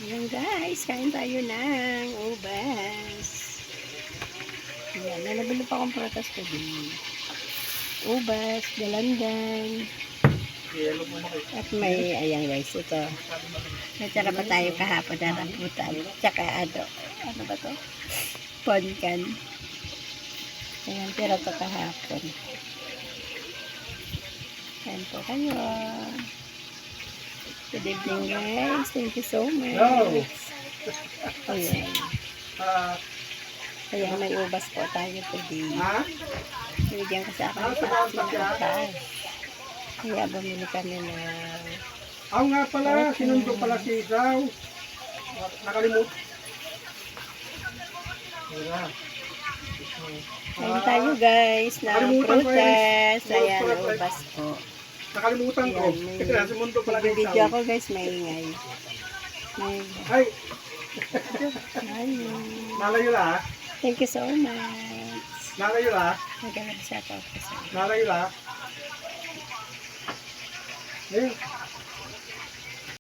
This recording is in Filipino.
Ayan guys, kain tayo ng ubas. Ayan, nalabalo pa akong pratas ko din. Ubas, dalandan. At may, ayan guys, ito. Natsara pa tayo kahapon na rambutan. Tsaka ano ba to? Poncan. Ayan, pero ito kahapon. Ayan po kayo. Good evening guys. Thank you so much. Ayan. Ayan, may ubas po tayo today. Binigyan ko sa akin sa cash. Kaya bumili kami ng... Ako nga pala, sinundo pala si Isaw. Nakalimut. Ayan tayo guys, ng prutas. Ayan, ubas po. Nakalimutan ko. Ayan, Sinundo pala kay video Isaw. ako guys, maingay. Ay, Ayun. nalayo la. Thank you so much. Nalayo la. Magandang shout out ko sa Nalayo la. Eh,